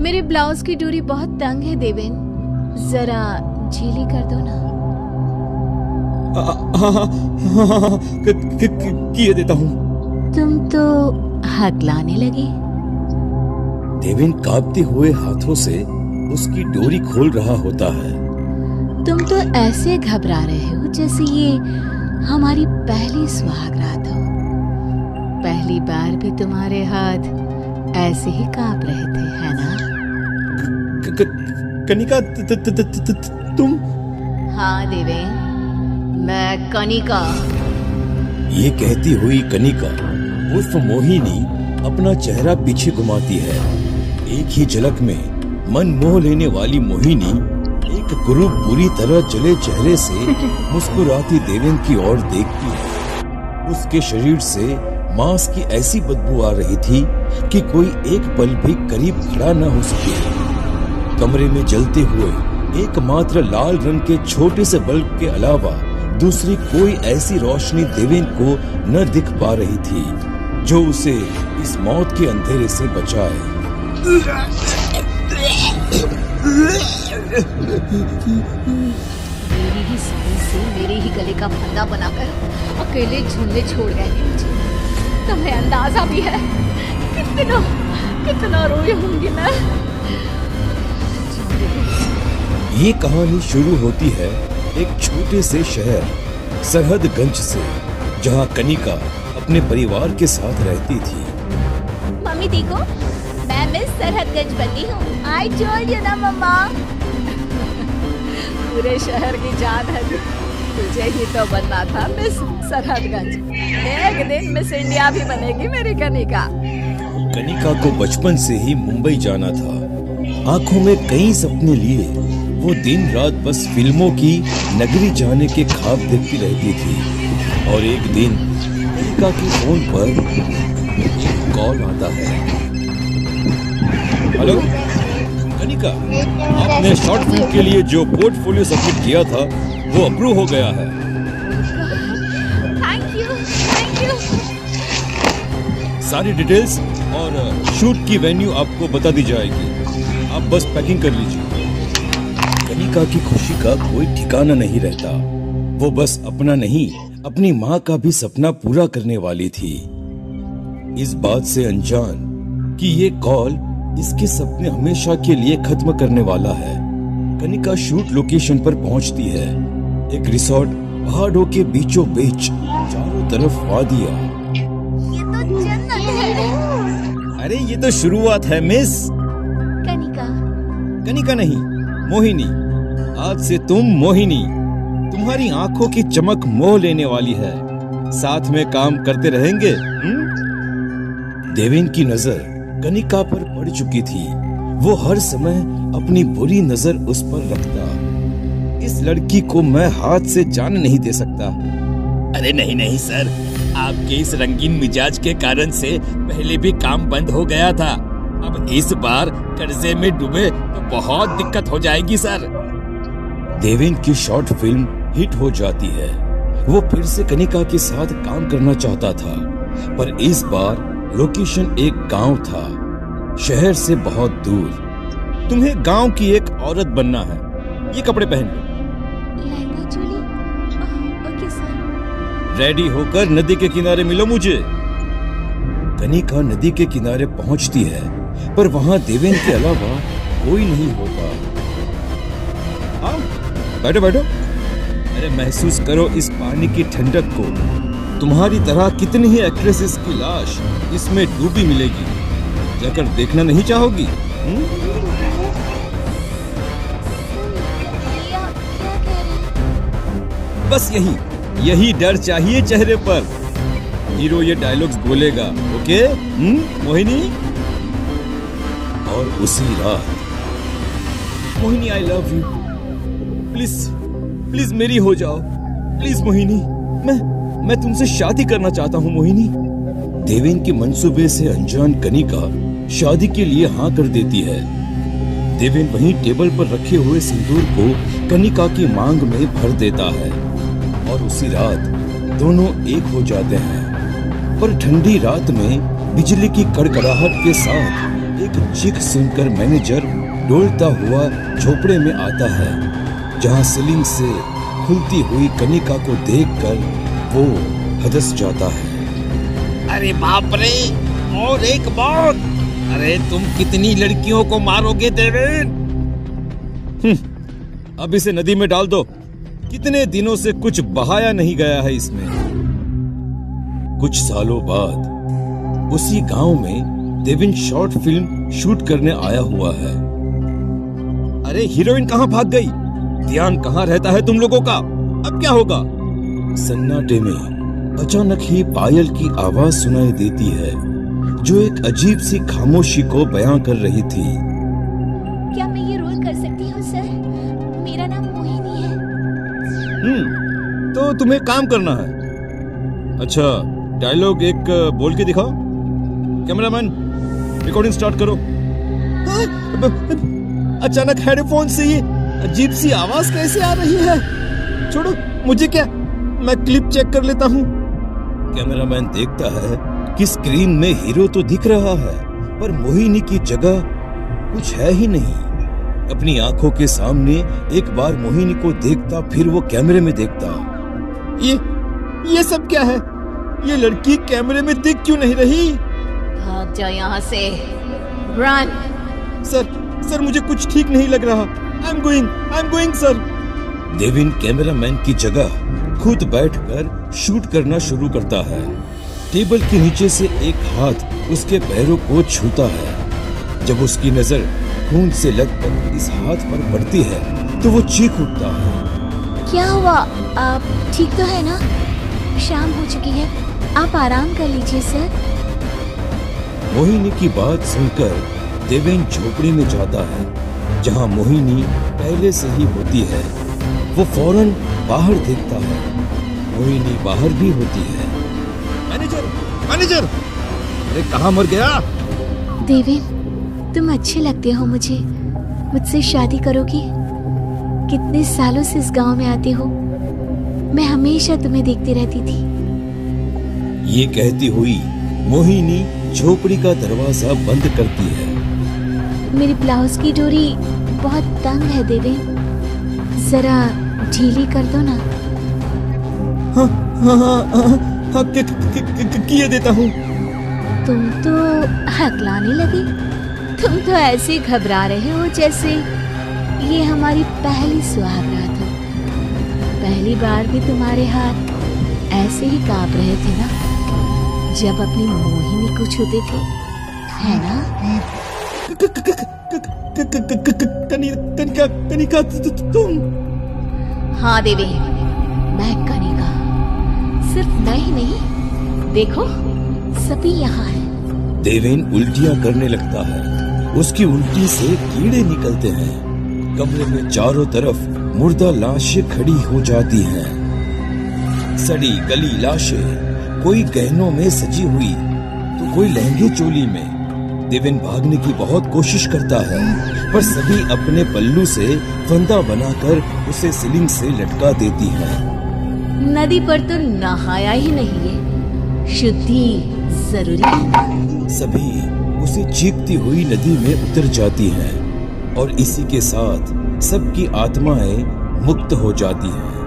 मेरे ब्लाउज की डोरी बहुत तंग है देवेन, जरा ढीली कर दो ना। हाँ, किए देता हूँ। तुम तो हकलाने लगे। देवेन कांपते हुए हाथों से उसकी डोरी खोल रहा होता है। तुम तो ऐसे घबरा रहे हो जैसे ये हमारी पहली सुहागरात हो। पहली बार भी तुम्हारे हाथ ऐसे ही कांप रहे थे, है ना? कनिका, तुम? हाँ देवेन, मैं कनिका। ये कहती हुई कनिका उर्फ मोहिनी अपना चेहरा पीछे घुमाती है। एक ही झलक में मन मोह लेने वाली मोहिनी एक कुरूप बुरी तरह जले चेहरे से मुस्कुराती देवेन की ओर देखती है। उसके शरीर से मांस की ऐसी बदबू आ रही थी कि कोई एक पल भी करीब खड़ा न हो सके। कमरे में जलते हुए एकमात्र लाल रंग के छोटे से बल्ब के अलावा दूसरी कोई ऐसी रोशनी देवेन को न दिख पा रही थी जो उसे इस मौत के अंधेरे से बचाए। मेरी ही समझ से मेरे ही गले का फंदा बनाकर अकेले झूलने छोड़ गए थे मुझे। तुम्हें अंदाजा भी है कितना रोई होंगी मैं। ये कहानी शुरू होती है एक छोटे से शहर सरहदगंज से, जहाँ कनिका अपने परिवार के साथ रहती थी। मम्मी देखो, मैं मिस सरहदगंज बनी हूँ। आई टोल्ड यू ना मम्मा। पूरे शहर की जान है तुझे ही तो बनना था मिस सरहदगंज। एक दिन मिस इंडिया भी बनेगी मेरी कनिका। कनिका को बचपन से ही मुंबई जाना था। आंखों में कई सपने लिए वो दिन रात बस फिल्मों की नगरी जाने के ख्वाब देखती रहती थी। और एक दिन कनिका के फोन पर एक कॉल आता है। हेलो कनिका, आपने शॉर्ट फिल्म के लिए जो पोर्टफोलियो सबमिट किया था वो अप्रूव हो गया है। Thank you. सारी डिटेल्स और शूट की वेन्यू आपको बता दी जाएगी। आप बस पैकिंग कर लीजिए। कनिका की खुशी का कोई ठिकाना नहीं रहता। वो बस अपना नहीं, अपनी माँ का भी सपना पूरा करने वाली थी। इस बात से अनजान कि ये कॉल इसके सपने हमेशा के लिए खत्म करने वाला है, कनिका शूट लोकेशन पर पहुंचती है। एक रिसोर्ट पहाड़ों के बीचों बीच, चारों तरफ वादियां। ये तो जन्नत है। अरे ये तो शुरुआत है मिस। कनिका नहीं, मोहिनी। आज से तुम मोहिनी। तुम्हारी आंखों की चमक मोह लेने वाली है। साथ में काम करते रहेंगे। देवेन की नजर कनिका पर पड़ चुकी थी। वो हर समय अपनी बुरी नजर उस पर रखता। इस लड़की को मैं हाथ से जाने नहीं दे सकता। अरे नहीं सर, आपके इस रंगीन मिजाज के कारण से पहले भी काम बंद हो गया था। अब इस बार कर्जे में डूबे तो बहुत दिक्कत हो जाएगी सर। देवेन की शॉर्ट फिल्म हिट हो जाती है। वो फिर से कनिका के साथ काम करना चाहता था, पर इस बार लोकेशन एक गांव था, शहर से बहुत दूर। तुम्हें गांव की एक औरत बनना है। ये कपड़े पहन लो। Lehenga choli. Okay sir. Ready होकर नदी के किनारे मिलो मुझे। कनिका नदी के किनारे पहुंचती है, पर वहां देवेन के अलावा कोई नहीं होता। आओ, बैठो। अरे महसूस करो इस पानी की ठंडक को। तुम्हारी तरह कितनी ही एक्ट्रेसेस की लाश इसमें डूबी मिलेगी। जाकर देखना नहीं चाहोगी? बस यही डर चाहिए चेहरे पर। हीरो ये डायलॉग्स बोलेगा, ओके मोहिनी? और उसी रात, Mohini I love you, please मेरी हो जाओ, प्लीज मोहिनी, मैं तुमसे शादी करना चाहता हूँ मोहिनी। देवेन के मंसूबे से अनजान कनिका शादी के लिए हाँ कर देती है। देवेन वहीं टेबल पर रखे हुए सिंदूर को कनिका की मांग में भर देता है और उसी रात दोनों एक हो जाते हैं। पर ठंडी रात में बिजली की कड़कड़ाहट के साथ एक चीख सुनकर मैनेजर डोलता हुआ झोपड़े में आता है, जहां सीलिंग से खुलती हुई कनिका को देखकर वो हदस जाता है। अरे बाप रे, और एक मौत! अरे तुम कितनी लड़कियों को मारोगे देवेन? अब इसे नदी में डाल दो। कितने दिनों से कुछ बहाया नहीं गया है इसमें। कुछ सालों बाद उसी गांव में देविन शॉर्ट फिल्म शूट करने आया हुआ है। अरे हीरोइन कहाँ भाग गई? ध्यान कहाँ रहता है तुम लोगों का? अब क्या होगा? सन्नाटे में अचानक ही पायल की आवाज सुनाई देती है, जो एक अजीब सी खामोशी को बयां कर रही थी। क्या मैं ये रोल कर सकती हूँ सर? मेरा नाम मोहिनी है। तो तुम्हें काम करना है। अच्छा, डायलॉग एक बोल के दिखाओ। कैमरामैन, रिकॉर्डिंग स्टार्ट करो। अचानक हेडफोन से ये अजीब सी आवाज कैसे आ रही है? छोड़ो, मुझे क्या, मैं क्लिप चेक कर लेता हूँ। कैमरामैन देखता है कि स्क्रीन में हीरो तो दिख रहा है, पर मोहिनी की जगह कुछ है ही नहीं। अपनी आंखों के सामने एक बार मोहिनी को देखता, फिर वो कैमरे में देखता। ये सब क्या है? ये लड़की कैमरे में दिख क्यों नहीं रही? भाग जाओ यहाँ से। रन। सर मुझे कुछ ठीक नहीं लग रहा। I am going sir. Devin cameraman की जगह खुद बैठकर शूट करना शुरू करता है। टेबल के नीचे से एक हाथ उसके पैरों को छूता है। जब उसकी नजर खून से लथपथ इस हाथ पर पड़ती है तो वो चीख उठता है। क्या हुआ? आप ठीक तो है ना? शाम हो चुकी है, आप आराम कर लीजिए सर। मोहिनी की बात सुनकर देवेन झोपड़ी में जाता है, जहां मोहिनी पहले से ही होती है। वो फौरन बाहर देखता है। मोहिनी बाहर भी होती है। मैनेजर, अरे कहाँ मर गया? देवेन, तुम अच्छे लगते हो मुझे। मुझसे शादी करोगी? कितने सालों से इस गांव में आते हो, मैं हमेशा तुम्हें देखती रहती थी। ये कहती हुई मोहिनी झोपड़ी का दरवाजा बंद करती है। मेरी ब्लाउज की डोरी बहुत तंग है देवेन, जरा ढीली कर दो ना। हाँ, किए देता हूँ। तुम तो हकलाने लगे। तुम तो ऐसे घबरा रहे हो जैसे ये हमारी पहली सुहागरात हो। पहली बार भी तुम्हारे हाथ ऐसे ही कांप रहे थे ना, जब अपनी मोहिनी को छूते थे, है ना? कनिका, तुम? हाँ देवी, मैं कनिका। सिर्फ मैं ही नहीं, देखो सभी यहाँ है। देवेन उल्टियां करने लगता है। उसकी उल्टी से कीड़े निकलते हैं। कमरे में चारों तरफ मुर्दा लाशें खड़ी हो जाती हैं। सड़ी गली लाशें, कोई गहनों में सजी हुई तो कोई लहंगे चोली में। देवेन भागने की बहुत कोशिश करता है, पर सभी अपने पल्लू से फंदा बनाकर उसे सीलिंग से लटका देती हैं। नदी पर तो नहाया ही नहीं है, शुद्धि जरूरी है। सभी उसे चीखती हुई नदी में उतर जाती हैं, और इसी के साथ सबकी आत्माएं मुक्त हो जाती हैं।